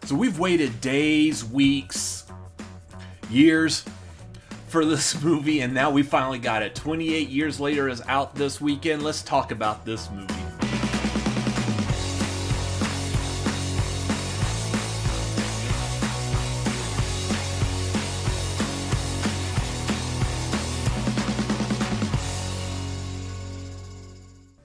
So we've waited days, weeks, years for this movie, and now we finally got it. 28 years later is out this weekend. Let's talk about this movie.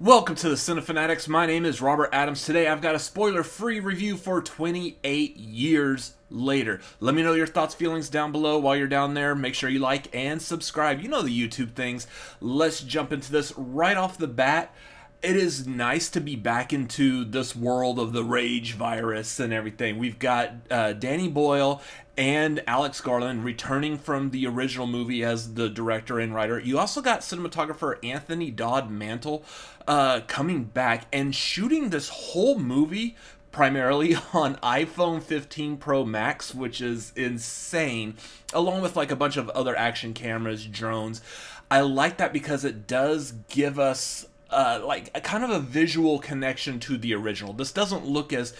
Welcome to the Cinefanatics. My name is Robert Adams. Today I've got a spoiler-free review for 28 Years Later. Let me know your thoughts, feelings down below while you're down there. Make sure you like and subscribe. You know the YouTube things. Let's jump into this right off the bat. It is nice to be back into this world of the rage virus and everything. We've got Danny Boyle and Alex Garland returning from the original movie as the director and writer. You also got cinematographer Anthony Dodd Mantle coming back and shooting this whole movie primarily on iPhone 15 Pro Max, which is insane, along with like a bunch of other action cameras, drones. I like that because it does give us like a kind of a visual connection to the original. This doesn't look as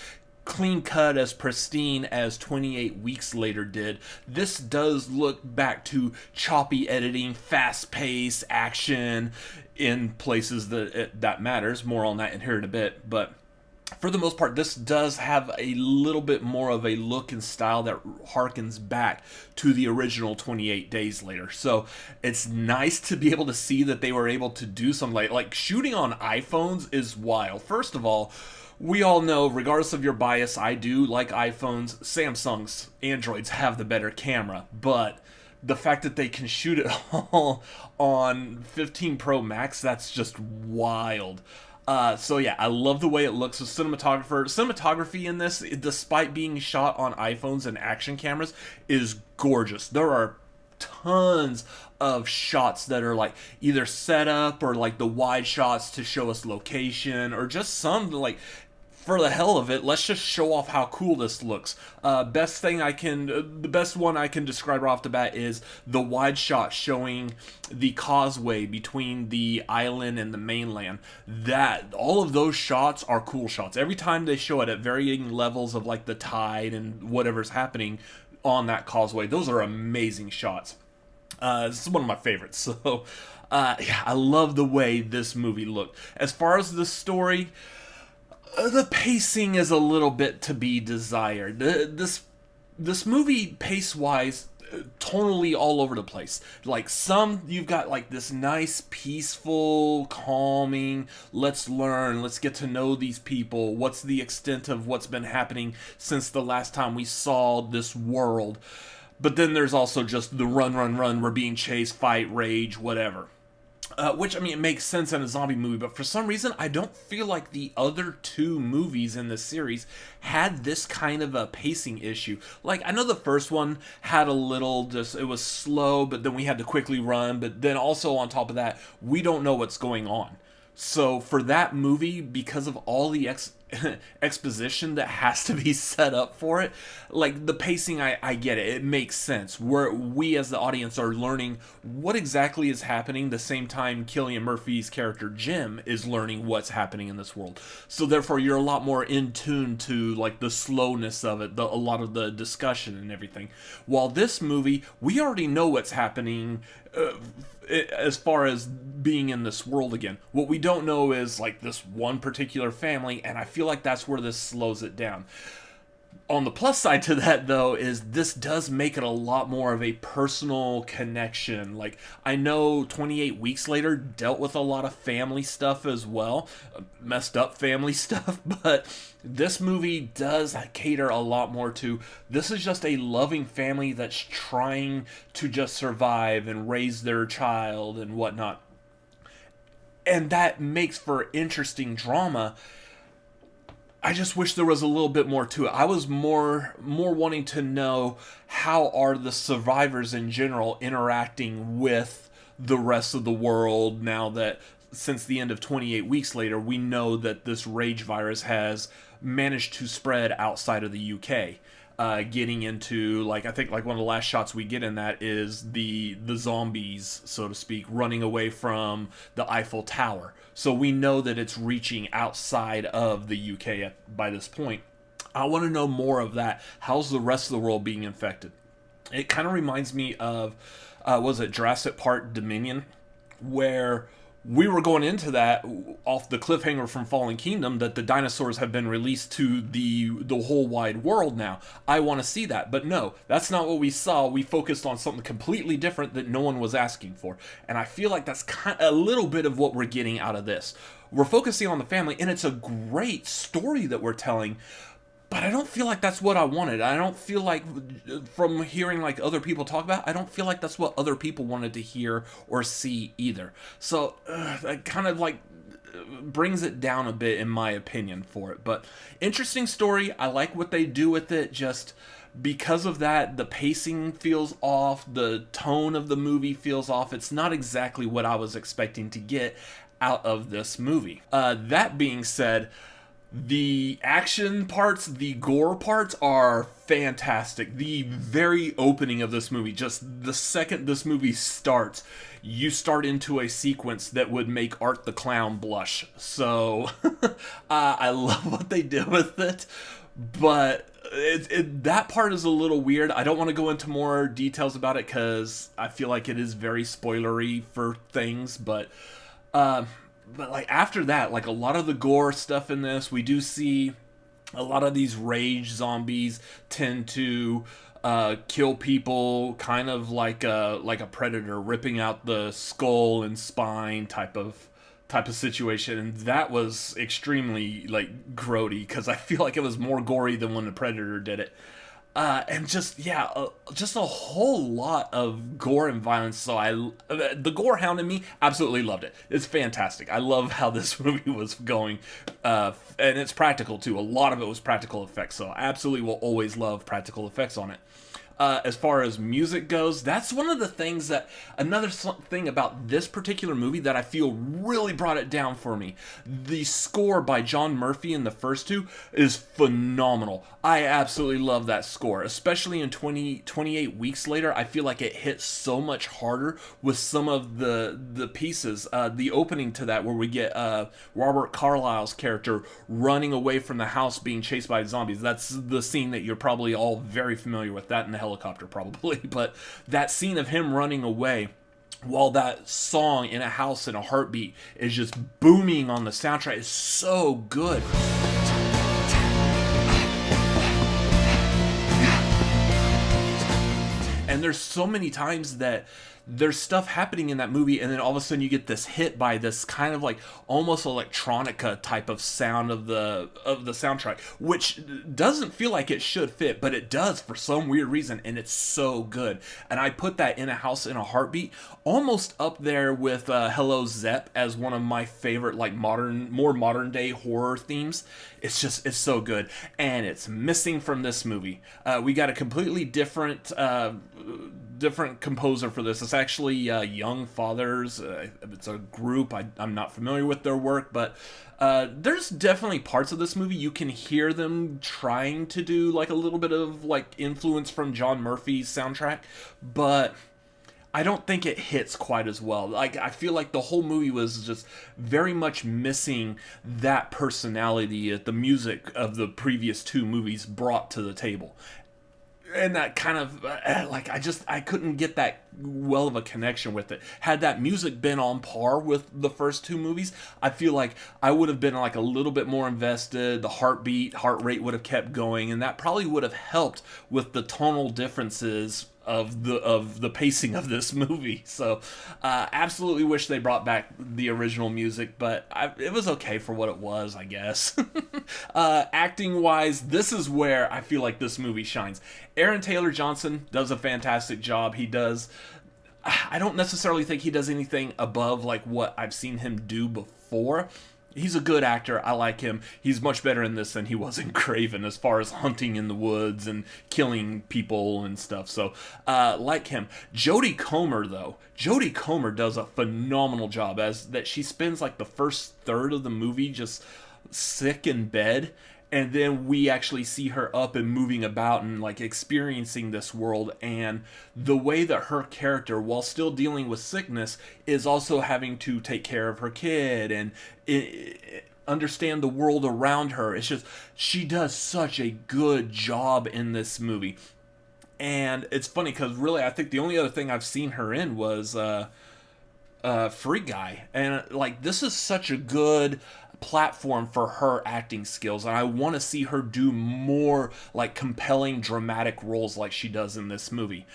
clean cut, as pristine as 28 Weeks Later did. This does look back to choppy editing, fast paced action in places that matters. More on that in here in a bit, but for the most part, this does have a little bit more of a look and style that harkens back to the original 28 Days Later. So it's nice to be able to see that they were able to do something like shooting on iPhones is wild. First of all, we all know, regardless of your bias, I do like iPhones. Samsung's Androids have the better camera, but the fact that they can shoot it all on 15 Pro Max, that's just wild. So yeah, I love the way it looks. So cinematography in this, despite being shot on iPhones and action cameras, is gorgeous. There are tons of shots that are like either set up or like the wide shots to show us location, or just some like, for the hell of it, let's just show off how cool this looks. The best one I can describe right off the bat is the wide shot showing the causeway between the island and the mainland. All of those shots are cool shots. Every time they show it at varying levels of like the tide and whatever's happening on that causeway, those are amazing shots. This is one of my favorites. So, yeah, I love the way this movie looked. As far as the story, the pacing is a little bit to be desired. This movie, pace-wise, tonally all over the place. Like you've got like this nice, peaceful, calming, let's learn, let's get to know these people, what's the extent of what's been happening since the last time we saw this world. But then there's also just the run, we're being chased, fight, rage, whatever. Which, I mean, it makes sense in a zombie movie, but for some reason, I don't feel like the other two movies in the series had this kind of a pacing issue. Like, I know the first one had a little, it was slow, but then we had to quickly run, but then also on top of that, we don't know what's going on. So for that movie, because of all the exposition that has to be set up for it, like the pacing, I get it. It makes sense. We as the audience are learning what exactly is happening the same time Cillian Murphy's character Jim is learning what's happening in this world. So therefore, you're a lot more in tune to like the slowness of it, a lot of the discussion and everything. While this movie, we already know what's happening as far as being in this world again. What we don't know is like this one particular family, and I feel like that's where this slows it down. On the plus side to that, though, is this does make it a lot more of a personal connection. Like, I know 28 Weeks Later dealt with a lot of family stuff as well, messed up family stuff, but this movie does cater a lot more to, this is just a loving family that's trying to just survive and raise their child and whatnot. And that makes for interesting drama. I just wish there was a little bit more to it. I was more wanting to know, how are the survivors in general interacting with the rest of the world now that, since the end of 28 Weeks Later, we know that this rage virus has managed to spread outside of the UK. Getting into, like, I think like one of the last shots we get in that is the zombies, so to speak, running away from the Eiffel Tower. So we know that it's reaching outside of the UK by this point. I want to know more of that. How's the rest of the world being infected? It kind of reminds me of, was it Jurassic Park Dominion, where we were going into that off the cliffhanger from Fallen Kingdom that the dinosaurs have been released to the whole wide world now. I want to see that, but no, that's not what we saw. We focused on something completely different that no one was asking for, and I feel like that's kind of a little bit of what we're getting out of this. We're focusing on the family, and it's a great story that we're telling, but I don't feel like that's what I wanted. I don't feel like, from hearing like other people talk about, I don't feel like that's what other people wanted to hear or see either. So that kind of like brings it down a bit in my opinion for it. But interesting story. I like what they do with it. Just because of that, the pacing feels off. The tone of the movie feels off. It's not exactly what I was expecting to get out of this movie. That being said, the action parts, the gore parts are fantastic. The very opening of this movie, just the second this movie starts, you start into a sequence that would make Art the Clown blush. So I love what they did with it, but that part is a little weird. I don't want to go into more details about it because I feel like it is very spoilery for things, but like after that, like a lot of the gore stuff in this, we do see a lot of these rage zombies tend to kill people, kind of like a predator, ripping out the skull and spine type of situation. And that was extremely like grody because I feel like it was more gory than when the predator did it. And just a whole lot of gore and violence. So the gore hound in me absolutely loved it. It's fantastic. I love how this movie was going, and it's practical too. A lot of it was practical effects. So I absolutely will always love practical effects on it. As far as music goes, that's one of the things another thing about this particular movie that I feel really brought it down for me. The score by John Murphy in the first two is phenomenal. I absolutely love that score, especially in 28 Weeks Later. I feel like it hits so much harder with some of the pieces. The opening to that, where we get Robert Carlyle's character running away from the house being chased by zombies. That's the scene that you're probably all very familiar with, that in the helicopter probably, but that scene of him running away while that song In a House in a Heartbeat is just booming on the soundtrack is so good. And there's so many times that there's stuff happening in that movie, and then all of a sudden you get this hit by this kind of like almost electronica type of sound of the soundtrack, which doesn't feel like it should fit, but it does for some weird reason, and it's so good. And I put that In a House in a Heartbeat almost up there with Hello Zepp as one of my favorite like more modern day horror themes. It's so good, and it's missing from this movie. We got a completely different composer for this. It's actually Young Fathers. It's a group. I'm not familiar with their work, but there's definitely parts of this movie you can hear them trying to do like a little bit of like influence from John Murphy's soundtrack, but I don't think it hits quite as well. Like, I feel like the whole movie was just very much missing that personality that the music of the previous two movies brought to the table. And that kind of, like, I couldn't get that well of a connection with it. Had that music been on par with the first two movies, I feel like I would have been like a little bit more invested. The heart rate would have kept going, and that probably would have helped with the tonal differences of the pacing of this movie. So absolutely wish they brought back the original music, but it was okay for what it was, I guess. Acting wise, this is where I feel like this movie shines. Aaron Taylor Johnson does a fantastic job. I don't necessarily think he does anything above like what I've seen him do before. He's a good actor. I like him. He's much better in this than he was in Craven as far as hunting in the woods and killing people and stuff. So, like him. Jodie Comer, though. Jodie Comer does a phenomenal job as that she spends like the first third of the movie just sick in bed. And then we actually see her up and moving about and like experiencing this world, and the way that her character, while still dealing with sickness, is also having to take care of her kid, and understand the world around her. It's just, she does such a good job in this movie. And it's funny because really, I think the only other thing I've seen her in was Free Guy, and like this is such a good platform for her acting skills, and I want to see her do more like compelling dramatic roles like she does in this movie.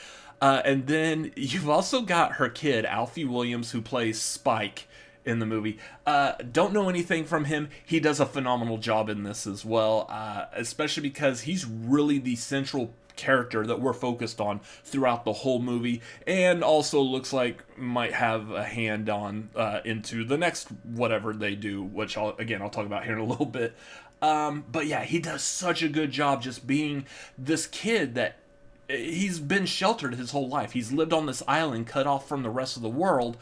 And then you've also got her kid Alfie Williams, who plays Spike in the movie. Don't know anything from him. He does a phenomenal job in this as well, especially because he's really the central character that we're focused on throughout the whole movie, and also looks like might have a hand on into the next whatever they do, which I'll talk about here in a little bit. But yeah, he does such a good job just being this kid that he's been sheltered his whole life. He's lived on this island cut off from the rest of the world,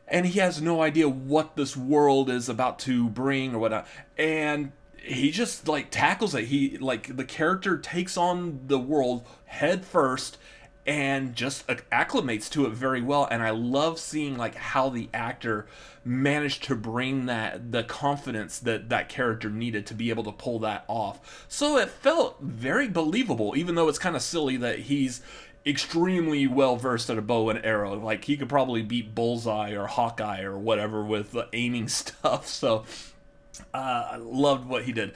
and he has no idea what this world is about to bring or whatnot. And he just like tackles it. He like the character takes on the world head first and just acclimates to it very well. And I love seeing like how the actor managed to bring the confidence that character needed to be able to pull that off. So it felt very believable, even though it's kind of silly that he's extremely well versed at a bow and arrow. Like he could probably beat Bullseye or Hawkeye or whatever with the aiming stuff. So I loved what he did.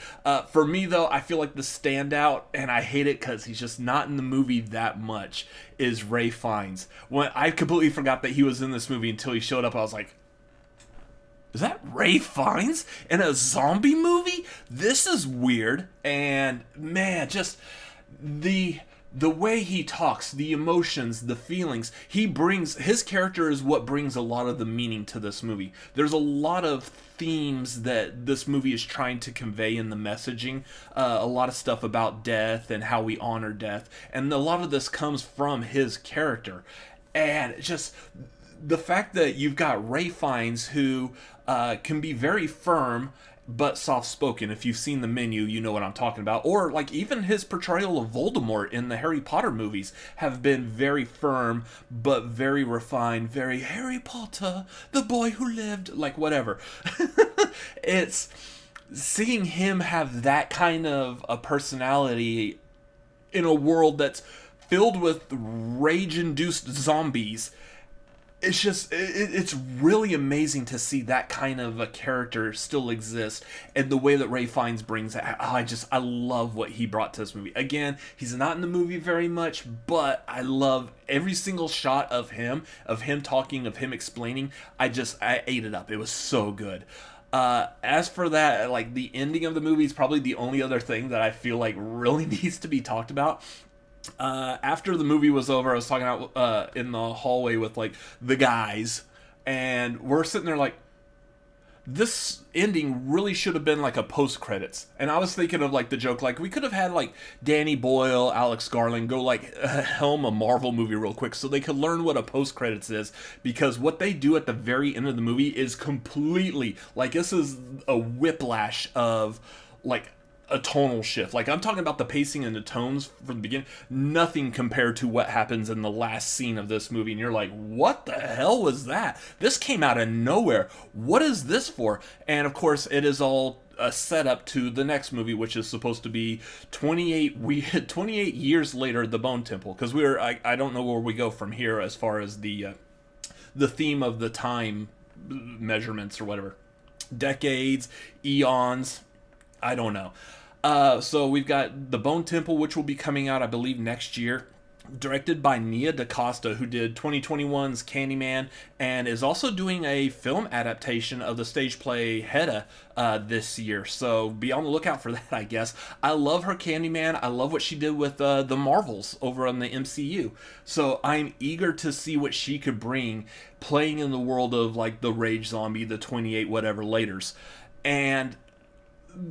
For me, though, I feel like the standout, and I hate it because he's just not in the movie that much, is Ralph Fiennes. When I completely forgot that he was in this movie until he showed up, I was like, is that Ralph Fiennes in a zombie movie? This is weird. And man, just the way he talks, the emotions, the feelings, his character is what brings a lot of the meaning to this movie. There's a lot of themes that this movie is trying to convey in the messaging, a lot of stuff about death and how we honor death, and a lot of this comes from his character. And just the fact that you've got Ralph Fiennes, who can be very firm but soft-spoken. If you've seen The Menu, you know what I'm talking about. Or like even his portrayal of Voldemort in the Harry Potter movies have been very firm but very refined, very Harry Potter, the boy who lived, like whatever. It's seeing him have that kind of a personality in a world that's filled with rage-induced zombies. It's just, it's really amazing to see that kind of a character still exist, and the way that Ralph Fiennes brings it. I love what he brought to this movie. Again, he's not in the movie very much, but I love every single shot of him talking, of him explaining. I ate it up. It was so good. As for that, like the ending of the movie is probably the only other thing that I feel like really needs to be talked about. After the movie was over, I was talking out in the hallway with like the guys, and we're sitting there like, this ending really should have been like a post-credits. And I was thinking of like the joke, like we could have had like Danny Boyle, Alex Garland go like helm a Marvel movie real quick so they could learn what a post-credits is, because what they do at the very end of the movie is completely like, this is a whiplash of like a tonal shift. Like I'm talking about the pacing and the tones from the beginning, nothing compared to what happens in the last scene of this movie, and you're like, what the hell was that? This came out of nowhere. What is this for? And of course it is all a setup to the next movie, which is supposed to be 28 years later, The Bone Temple, because I don't know where we go from here as far as the theme of the time measurements or whatever, decades, eons, I don't know. So we've got The Bone Temple, which will be coming out, I believe, next year. Directed by Nia DaCosta, who did 2021's Candyman, and is also doing a film adaptation of the stage play Hedda this year. So be on the lookout for that, I guess. I love her Candyman. I love what she did with the Marvels over on the MCU. So I'm eager to see what she could bring, playing in the world of like the Rage Zombie, the 28 whatever laters. And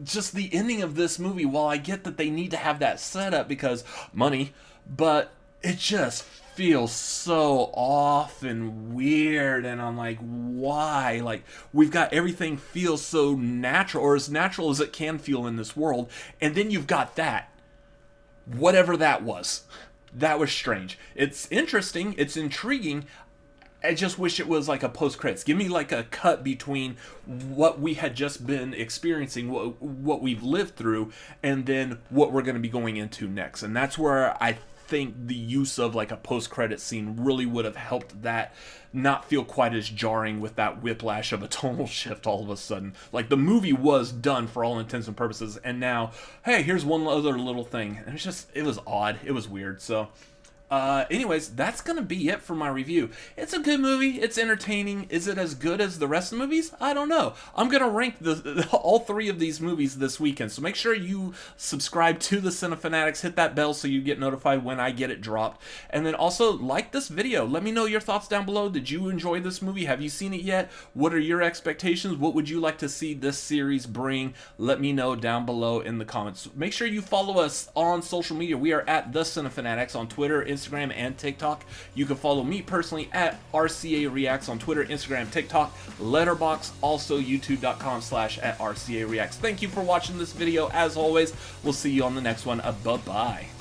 just the ending of this movie, while I get that they need to have that setup because money, but it just feels so off and weird, and I'm like, why? Like, we've got everything feels so natural, or as natural as it can feel in this world, and then you've got that. Whatever that was strange. It's interesting, it's intriguing. I just wish it was like a post-credits. Give me like a cut between what we had just been experiencing, what we've lived through, and then what we're going to be going into next. And that's where I think the use of like a post-credit scene really would have helped that not feel quite as jarring with that whiplash of a tonal shift all of a sudden. Like, the movie was done for all intents and purposes, and now, hey, here's one other little thing. And it was odd. It was weird. So anyways, that's gonna be it for my review. It's a good movie. It's entertaining. Is it as good as the rest of the movies? I don't know. I'm gonna rank all three of these movies this weekend, so make sure you subscribe to the Cinefanatics. Hit that bell so you get notified when I get it dropped. And then also like this video. Let me know your thoughts down below. Did you enjoy this movie? Have you seen it yet? What are your expectations? What would you like to see this series bring? Let me know down below in the comments. Make sure you follow us on social media. We are at the Cinefanatics on Twitter, Instagram, and TikTok. You can follow me personally at RCA Reacts on Twitter, Instagram, TikTok, Letterboxd, also youtube.com/@RCA Reacts. Thank you for watching this video. As always, we'll see you on the next one. Bye-bye.